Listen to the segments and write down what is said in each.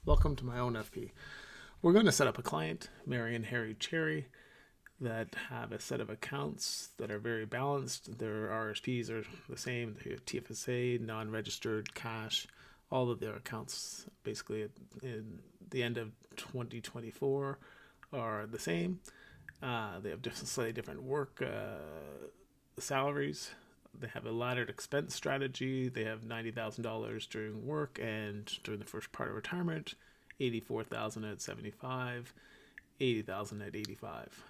Welcome to my own FP. We're going to set up a client, Mary and Harry Cherry, that have a set of accounts that are very balanced. Their RRSPs are the same, TFSA, non-registered, cash. All of their accounts basically in the end of 2024 are the same. They have slightly different work salaries. They have a laddered expense strategy. They have $90,000 during work and during the first part of retirement, $84,000 at 75, $80,000 at 85.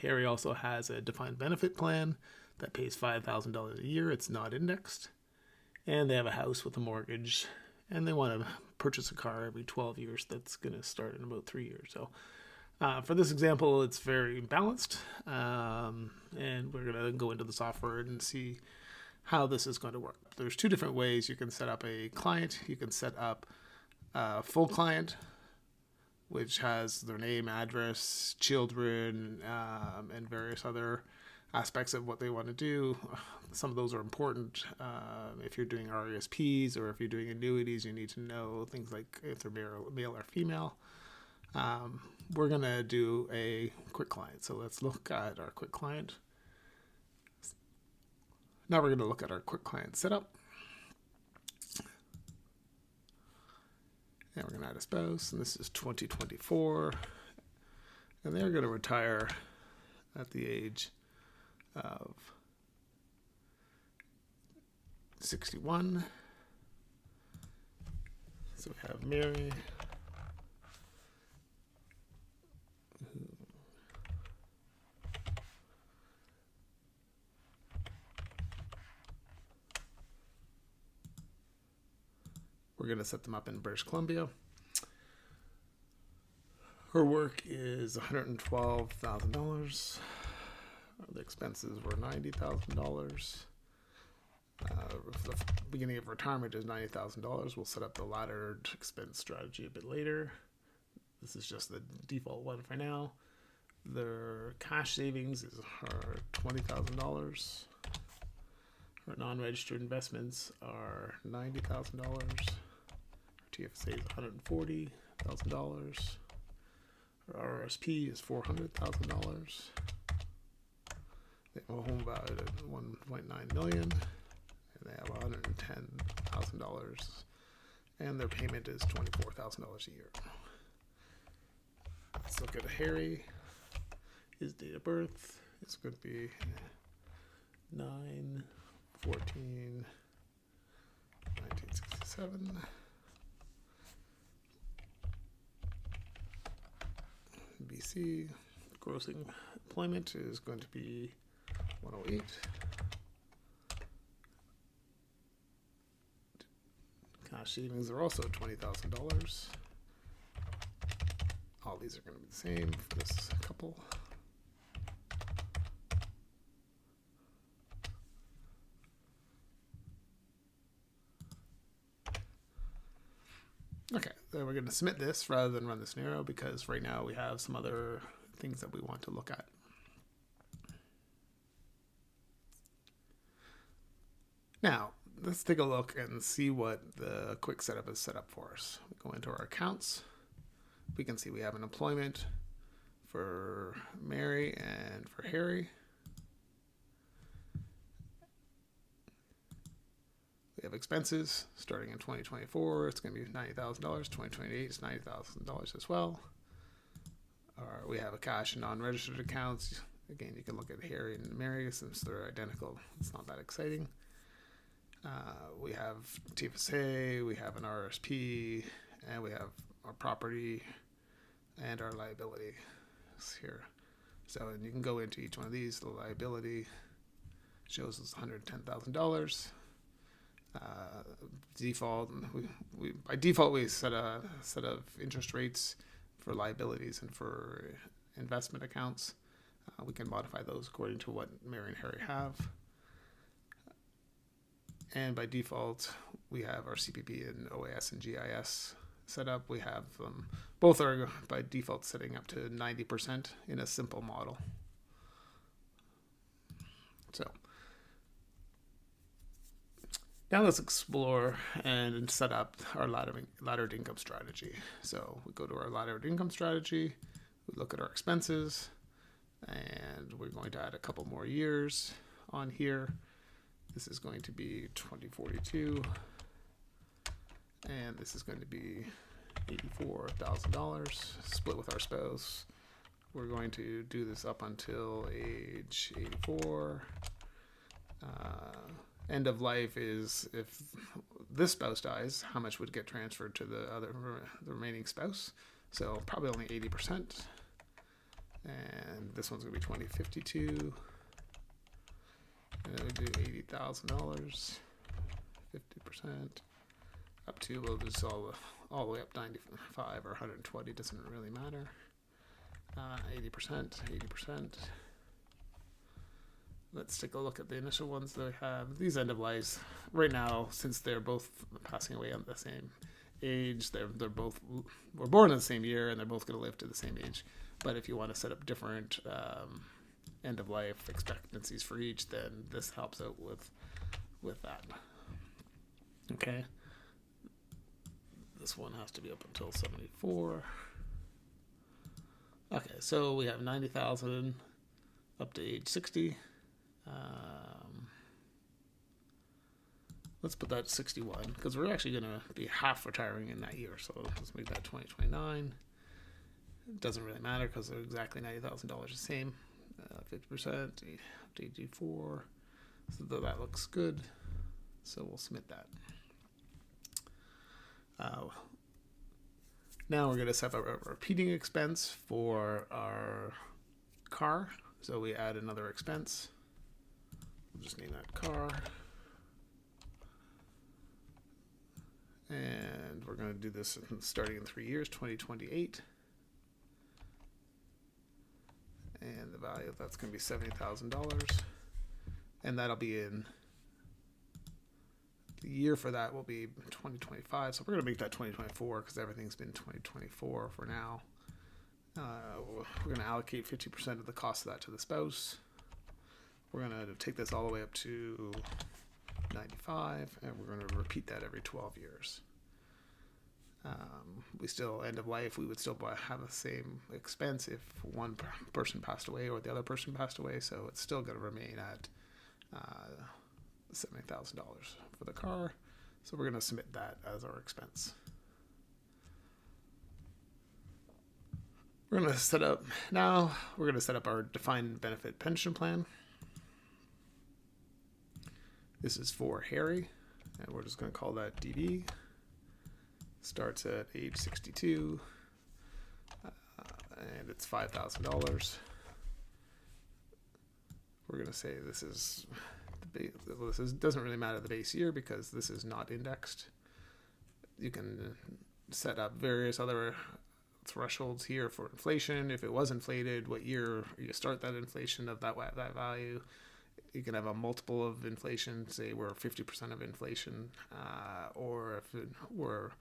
Harry also has a defined benefit plan that pays $5,000 a year. It's not indexed. And they have a house with a mortgage, and they want to purchase a car every 12 years. That's going to start in about 3 years. So for this example, it's very balanced, and we're going to go into the software and see how this is going to work. There's two different ways you can set up a client. You can set up a full client, which has their name, address, children, and various other aspects of what they want to do. Some of those are important. If you're doing RRSPs or if you're doing annuities, you need to know things like if they're male or female. We're going to do a quick client. So let's look at our quick client. Now we're going to look at our quick client setup. And we're going to add a spouse, and this is 2024. And they're going to retire at the age of 61. So we have Mary. We're going to set them up in British Columbia. Her work is $112,000. The expenses were $90,000. The beginning of retirement is $90,000. We'll set up the laddered expense strategy a bit later. This is just the default one for now. Their cash savings are $20,000. Her non-registered investments are $90,000. Her TFSA is $140,000. Her RRSP is $400,000. They have a home value at $1.9 million, and they have $110,000, and their payment is $24,000 a year. Let's look at Harry. His date of birth is going to be 9/14/1967. BC. Gross employment is going to be 108. Cash savings are also $20,000. All these are going to be the same for this couple. Okay, so we're going to submit this rather than run the scenario because right now we have some other things that we want to look at. Now, let's take a look and see what the quick setup is set up for us. We go into our accounts. We can see we have an employment for Mary and for Harry. We have expenses starting in 2024. It's going to be $90,000. 2028 is $90,000 as well. We have a cash and non-registered accounts. Again, you can look at Harry and Mary since they're identical. It's not that exciting. We have TFSA, we have an RRSP, and we have our property and our liability here. So, and you can go into each one of these. The liability shows us $110,000. Default, by default we set a set of interest rates for liabilities and for investment accounts. We can modify those according to what Mary and Harry have. And by default, we have our CPP and OAS and GIS set up. We have both are by default setting up to 90% in a simple model. So Now let's explore and set up our laddered income strategy. So we go to our laddered income strategy, we look at our expenses, and we're going to add a couple more years on here. This is going to be 2042, and this is going to be $84,000 split with our spouse. We're going to do this up until age 84. End of life is if this spouse dies, how much would get transferred to the remaining spouse? So probably only 80%. And this one's going to be 2052. And we do $80,000, 50%, up to, we'll just all the way up 95 or 120, doesn't really matter. 80%. Let's take a look at the initial ones that I have. These end of lives right now, since they're both passing away at the same age, they're both were born in the same year, and they're both going to live to the same age. But if you want to set up different end of life expectancies for each, then this helps out with that. Okay. This one has to be up until 74. Okay, so we have 90,000 up to age 60. Let's put that 61 because we're actually going to be half retiring in that year. So let's make that 2029. It doesn't really matter because they're exactly $90,000 the same. 50% up to 84. So that looks good. So we'll submit that. Now we're going to set up a repeating expense for our car. So we add another expense. We'll just name that car. And we're going to do this starting in 3 years, 2028. And the value of that's going to be $70,000. And that'll be in, the year for that will be 2025. So we're going to make that 2024 because everything's been 2024 for now. We're going to allocate 50% of the cost of that to the spouse. We're going to take this all the way up to 95, and we're going to repeat that every 12 years. We still, end of life, we would still have the same expense if one person passed away or the other person passed away, so it's still going to remain at $70,000 for the car. So we're going to submit that as our expense. We're going to set up our defined benefit pension plan. This is for Harry, and we're just going to call that DB. Starts at age 62, and it's $5,000. We're going to say this doesn't really matter the base year because this is not indexed. You can set up various other thresholds here for inflation. If it was inflated, what year you start that inflation of that value. You can have a multiple of inflation, say we're 50% of inflation, or if it were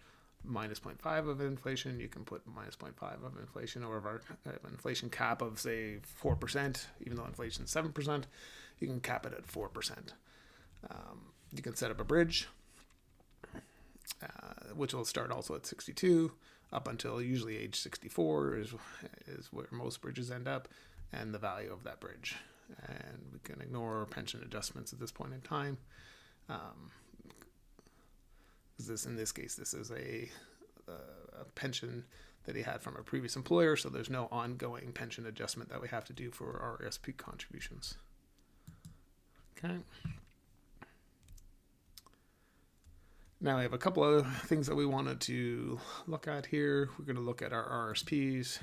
minus 0.5 of inflation, you can put minus 0.5 of inflation, or if our inflation cap of say 4%, even though inflation is 7%, you can cap it at 4%. You can set up a bridge, which will start also at 62 up until usually age 64 is where most bridges end up, and the value of that bridge. And we can ignore pension adjustments at this point in time. In this case, this is a pension that he had from a previous employer, so there's no ongoing pension adjustment that we have to do for RRSP contributions. Okay. Now we have a couple of things that we wanted to look at here. We're going to look at our RRSPs.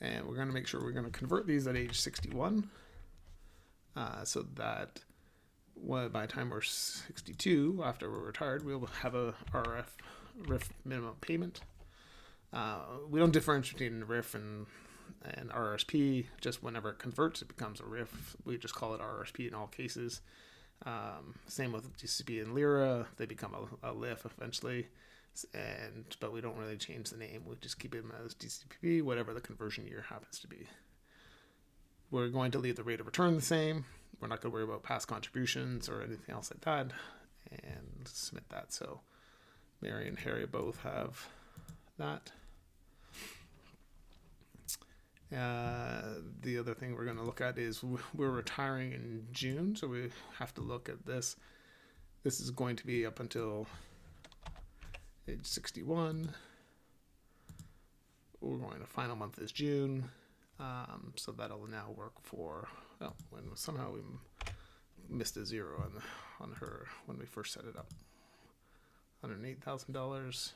And we're going to make sure we're going to convert these at age 61 so that by the time we're 62, after we're retired, we'll have a RRIF minimum payment. We don't differentiate between RRIF and RRSP. Just whenever it converts, it becomes a RRIF. We just call it RRSP in all cases. Same with DCP and Lira. They become a LIF eventually. But we don't really change the name. We just keep it as DCP, whatever the conversion year happens to be. We're going to leave the rate of return the same. We're not going to worry about past contributions or anything else like that, and submit that. So Mary and Harry both have that. The other thing we're going to look at is we're retiring in June, so we have to look at this. This is going to be up until age 61. We're going to final month is June, so that'll now work for, well, when somehow we missed a zero on her when we first set it up. $108,000,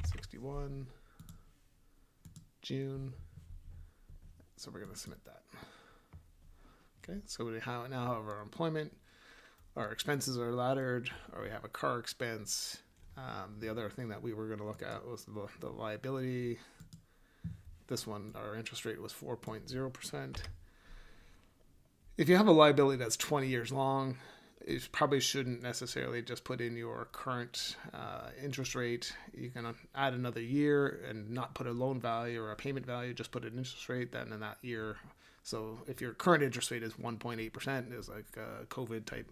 61, June. So we're going to submit that. Okay, so we now have our employment, our expenses are laddered, or we have a car expense. The other thing that we were going to look at was the liability. This one, our interest rate was 4.0%. If you have a liability that's 20 years long, you probably shouldn't necessarily just put in your current interest rate. You can add another year and not put a loan value or a payment value, just put an interest rate then in that year. So if your current interest rate is 1.8%, is like a COVID type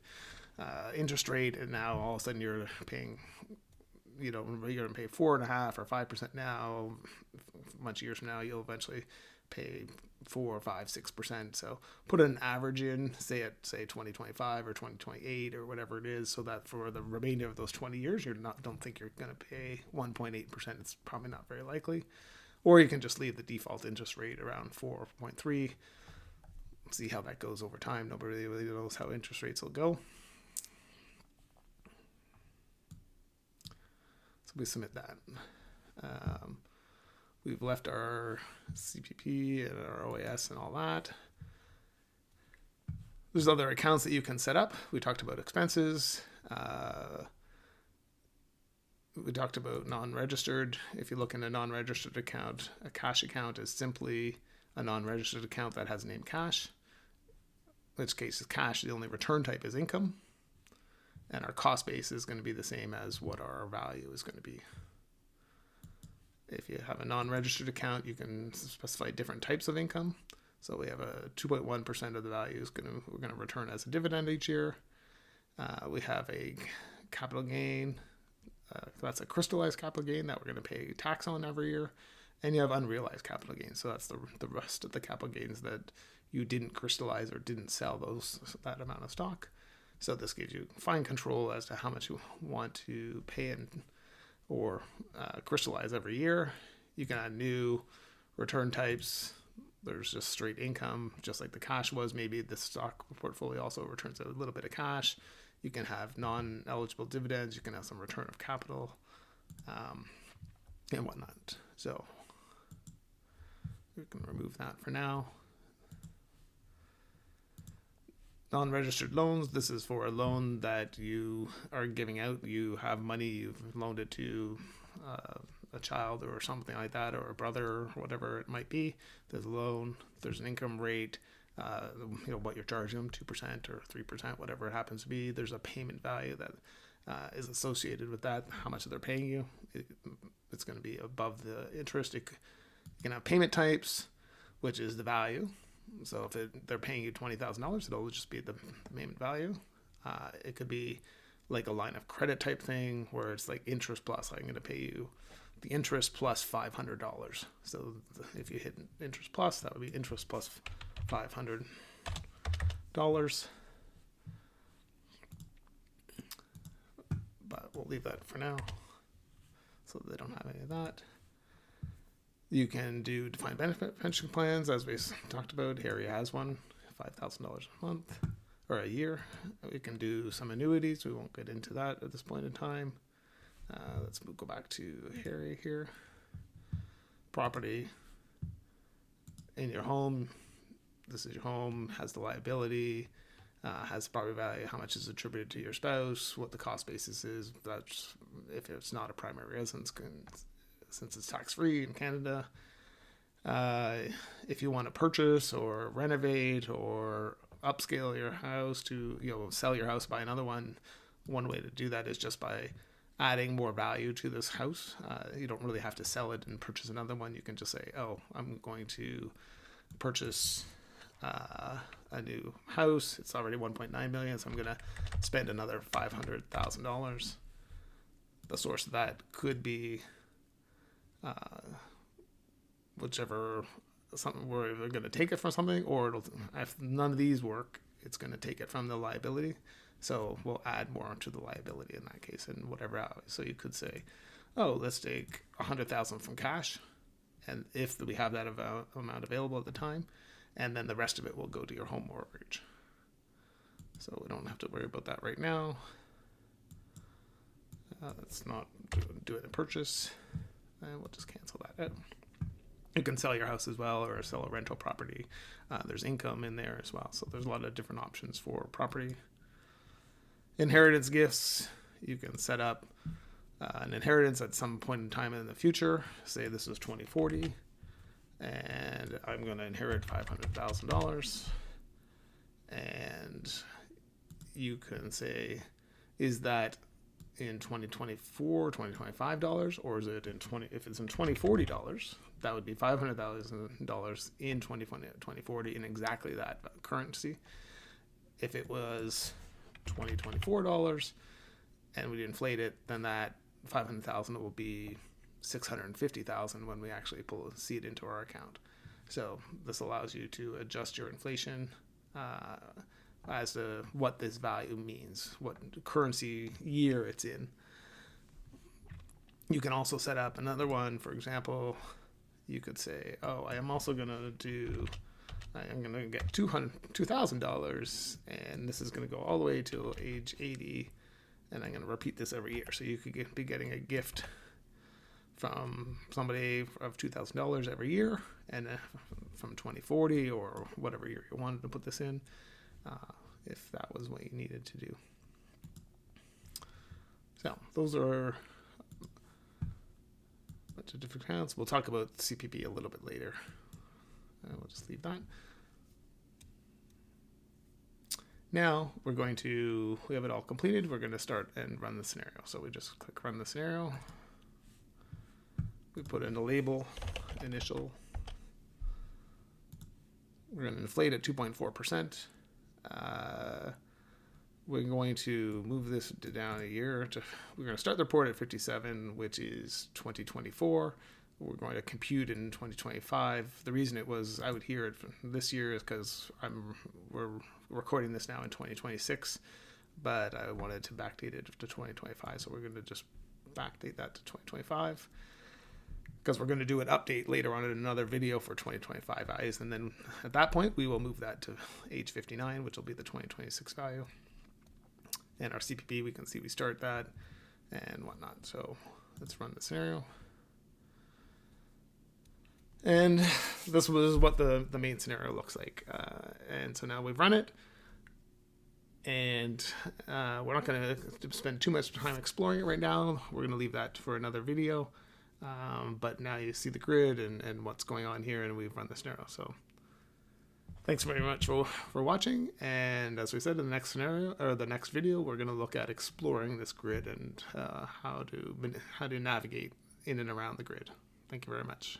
interest rate, and now all of a sudden you're paying, you're going to pay 4.5% or 5% now. Much years from now, you'll eventually pay 4, 5, 6%. So put an average in, say 2025 or 2028 or whatever it is, so that for the remainder of those 20 years, don't think you're going to pay 1.8%. It's probably not very likely. Or you can just leave the default interest rate around 4.3. See how that goes over time. Nobody really knows how interest rates will go. So we submit that. We've left our CPP and our OAS and all that. There's other accounts that you can set up. We talked about expenses. We talked about non-registered. If you look in a non-registered account, a cash account is simply a non-registered account that has named cash. In which case, cash, the only return type is income. And our cost base is going to be the same as what our value is going to be. If you have a non-registered account, you can specify different types of income. So we have a 2.1% of the value we're going to return as a dividend each year. We have a capital gain. That's a crystallized capital gain that we're going to pay tax on every year. And you have unrealized capital gains. So that's the rest of the capital gains that you didn't crystallize or didn't sell that amount of stock. So this gives you fine control as to how much you want to pay or crystallize every year. You can add new return types. There's just straight income, just like the cash was. Maybe the stock portfolio also returns a little bit of cash. You can have non-eligible dividends. You can have some return of capital and whatnot. So we can remove that for now. Non-registered loans. This is for a loan that you are giving out. You have money, you've loaned it to a child or something like that, or a brother, or whatever it might be. There's a loan, there's an income rate, what you're charging them, 2% or 3%, whatever it happens to be. There's a payment value that is associated with that, how much they're paying you. It's going to be above the interest. You can have payment types, which is the value. So if they're paying you $20,000, it'll just be the payment value. It could be like a line of credit type thing where it's like interest plus. I'm going to pay you the interest plus $500. So if you hit interest plus, that would be interest plus $500. But we'll leave that for now, so they don't have any of that. You can do defined benefit pension plans, as we talked about. Harry has one, $5,000 a month or a year. We can do some annuities. We won't get into that at this point in time. Let's go back to Harry here. Property in your home. This is your home, has the liability, has the property value, how much is attributed to your spouse, what the cost basis is. That's if it's not a primary residence, since it's tax-free in Canada. If you want to purchase or renovate or upscale your house to sell your house, buy another one way to do that is just by adding more value to this house. You don't really have to sell it and purchase another one. You can just say, I'm going to purchase a new house. It's already 1.9 million, so I'm going to spend another $500,000. The source of that could be whichever, something we're going to take it from something, or if none of these work, it's going to take it from the liability. So we'll add more to the liability in that case, and whatever. So you could say, oh, let's take 100,000 from cash, and if we have that amount available at the time, and then the rest of it will go to your home mortgage. So we don't have to worry about that right now. Let's not do it in purchase, and we'll just cancel that out. You can sell your house as well, or sell a rental property. There's income in there as well, so there's a lot of different options for property. Inheritance gifts, you can set up an inheritance at some point in time in the future. Say this is 2040, and I'm going to inherit $500,000, and you can say, is that in 2024, $2025, or is it in if it's in $2040, that would be $500,000 in 2040 in exactly that currency. If it was $2024 and we inflate it, then that 500,000 will be 650,000 when we actually see it into our account. So this allows you to adjust your inflation as to what this value means, what currency year it's in. You can also set up another one. For example, you could say, oh, I am also going to get $2,000, and this is going to go all the way till age 80, and I'm going to repeat this every year. So you could be getting a gift from somebody of $2,000 every year, and from 2040 or whatever year you wanted to put this in, if that was what you needed to do. So those are a bunch of different accounts. We'll talk about CPP a little bit later. We'll just leave that. Now we have it all completed. We're going to start and run the scenario. So we just click run the scenario. We put in a label, initial. We're going to inflate at 2.4%. We're going to move this down a year. We're going to start the report at 57, which is 2024. We're going to compute in 2025. The reason I would hear it from this year is because we're recording this now in 2026, but I wanted to backdate it to 2025. So we're going to just backdate that to 2025, because we're going to do an update later on in another video for 2025 values. And then at that point, we will move that to age 59, which will be the 2026 value. And our CPP, we can see we start that and whatnot. So let's run the scenario. And this was what the main scenario looks like. And so now we've run it. And we're not going to spend too much time exploring it right now. We're going to leave that for another video. But now you see the grid and what's going on here, and we've run the scenario. So thanks very much for watching. And as we said, in the next scenario, or the next video, we're going to look at exploring this grid and how to navigate in and around the grid. Thank you very much.